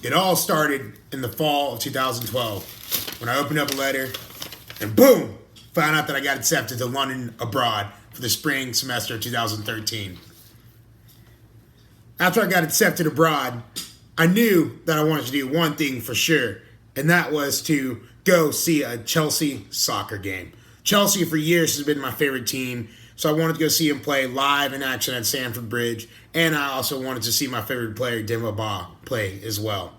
It all started in the fall of 2012 when I opened up a letter and boom, found out that I got accepted to London abroad for the spring semester of 2013. After I got accepted abroad, I knew that I wanted to do one thing for sure, and that was to go see a Chelsea soccer game. Chelsea for years has been my favorite team, so I wanted to go see him play live in action at Stamford Bridge, and I also wanted to see my favorite player, Demba Ba, play as well.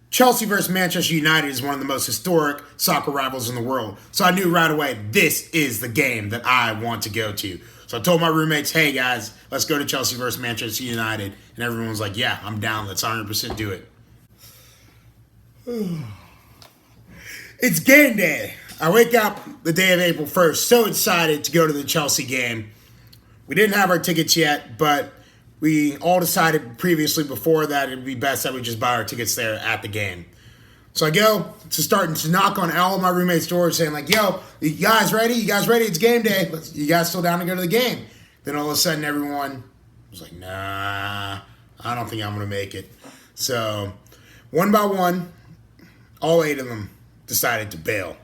Chelsea versus Manchester United is one of the most historic soccer rivals in the world, so I knew right away this is the game that I want to go to. So I told my roommates, hey guys, let's go to Chelsea versus Manchester United, and everyone was like, yeah, I'm down, let's 100% do it. It's game day. I wake up the day of April 1st, so excited to go to the Chelsea game. We didn't have our tickets yet, but we all decided previously before that it would be best that we just buy our tickets there at the game. So I go to starting to knock on all of my roommates' doors saying like, yo, you guys ready? You guys ready? It's game day. You guys still down to go to the game? Then all of a sudden everyone was like, nah, I don't think I'm going to make it. So one by one, all 8 of them decided to bail.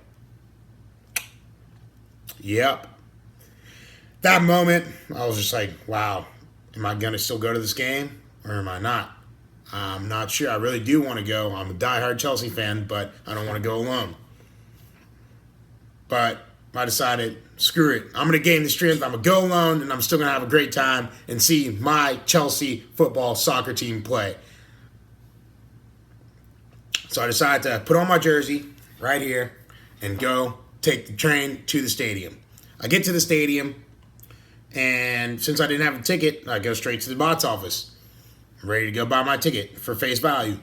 Yep. That moment, I was just like, wow, am I going to still go to this game or am I not? I'm not sure. I really do want to go. I'm a diehard Chelsea fan, but I don't want to go alone. But I decided, screw it. I'm going to gain the strength. I'm going to go alone, and I'm still going to have a great time and see my Chelsea football soccer team play. So I decided to put on my jersey right here and go take the train to the stadium. I get to the stadium, and since I didn't have a ticket, I go straight to the box office. I'm ready to go buy my ticket for face value.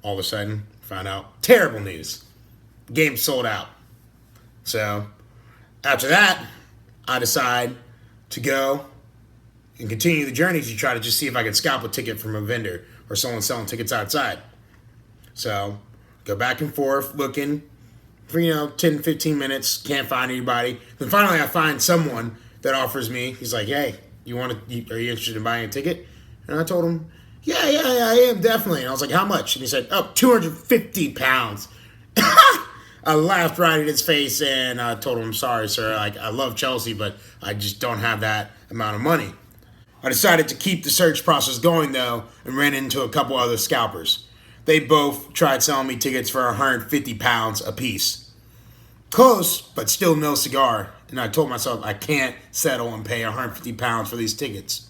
All of a sudden, found out terrible news. Game sold out. So after that, I decide to go and continue the journey to try to just see if I can scalp a ticket from a vendor or someone selling tickets outside. So go back and forth looking for 10, 15 minutes. Can't find anybody. Then finally I find someone that offers me. He's like, hey, are you interested in buying a ticket? And I told him, yeah, I am, definitely. And I was like, how much? And he said, oh, 250 pounds. I laughed right in his face and I told him, I'm sorry, sir. Like, I love Chelsea, but I just don't have that amount of money. I decided to keep the search process going, though, and ran into a couple other scalpers. They both tried selling me tickets for 150 pounds a piece. Close, but still no cigar. And I told myself I can't settle and pay 150 pounds for these tickets.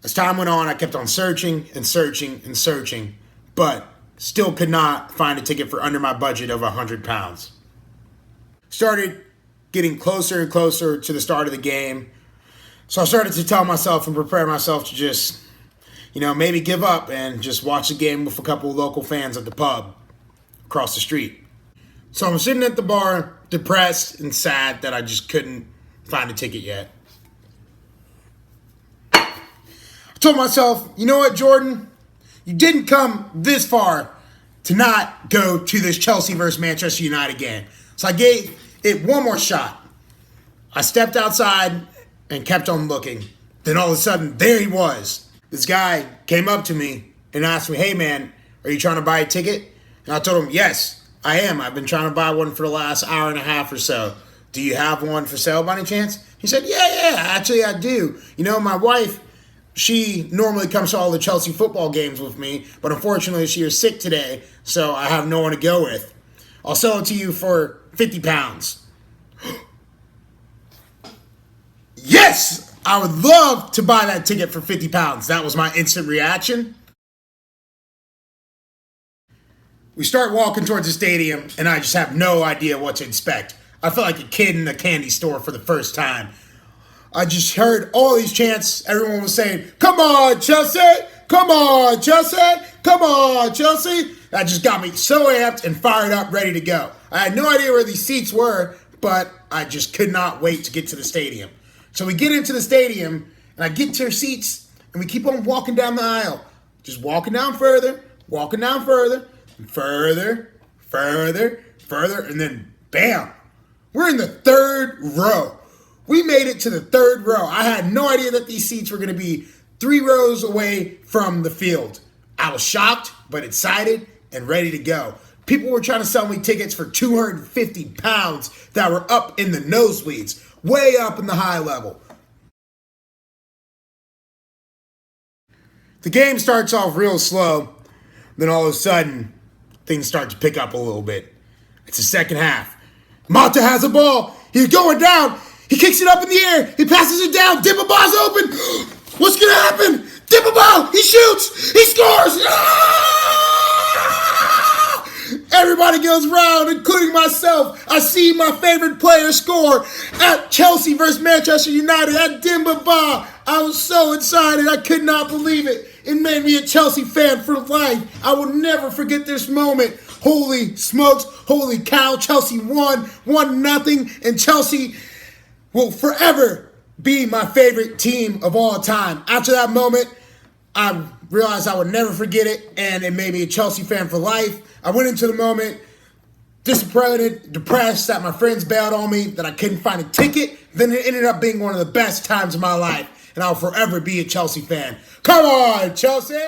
As time went on, I kept on searching and searching and searching, but still could not find a ticket for under my budget of 100 pounds. Started getting closer and closer to the start of the game, so I started to tell myself and prepare myself to just, maybe give up and just watch the game with a couple of local fans at the pub across the street. So I'm sitting at the bar, depressed and sad that I just couldn't find a ticket yet. I told myself, you know what, Jordan? You didn't come this far to not go to this Chelsea versus Manchester United game. So I gave it one more shot. I stepped outside and kept on looking. Then all of a sudden, there he was. This guy came up to me and asked me, hey man, are you trying to buy a ticket? And I told him, yes, I am. I've been trying to buy one for the last hour and a half or so. Do you have one for sale by any chance? He said, yeah, actually I do. My wife, she normally comes to all the Chelsea football games with me, but unfortunately she was sick today, so I have no one to go with. I'll sell it to you for 50 pounds. Yes! I would love to buy that ticket for 50 pounds. That was my instant reaction. We start walking towards the stadium, and I just have no idea what to expect. I felt like a kid in a candy store for the first time. I just heard all these chants. Everyone was saying, come on, Chelsea! Come on, Chelsea! Come on, Chelsea! That just got me so amped and fired up, ready to go. I had no idea where these seats were, but I just could not wait to get to the stadium. So we get into the stadium, and I get to our seats, and we keep on walking down the aisle. Just walking down further, and further, and then bam! We're in the third row. We made it to the third row. I had no idea that these seats were going to be 3 rows away from the field. I was shocked, but excited and ready to go. People were trying to sell me tickets for 250 pounds that were up in the nosebleeds, way up in the high level. The game starts off real slow, then all of a sudden, things start to pick up a little bit. It's the second half. Mata has a ball. He's going down. He kicks it up in the air. He passes it down. Dibaba's open. What's going to happen? Dibaba, he shoots. He scores. Everybody goes round, including myself. I see my favorite player score at Chelsea versus Manchester United at Dibaba. I was so excited. I could not believe it. It made me a Chelsea fan for life. I will never forget this moment. Holy smokes. Holy cow. Chelsea won 1-0. And Chelsea will forever be my favorite team of all time. After that moment, I realized I would never forget it. And it made me a Chelsea fan for life. I went into the moment disappointed, depressed that my friends bailed on me, that I couldn't find a ticket. Then it ended up being one of the best times of my life. And I'll forever be a Chelsea fan. Come on, Chelsea!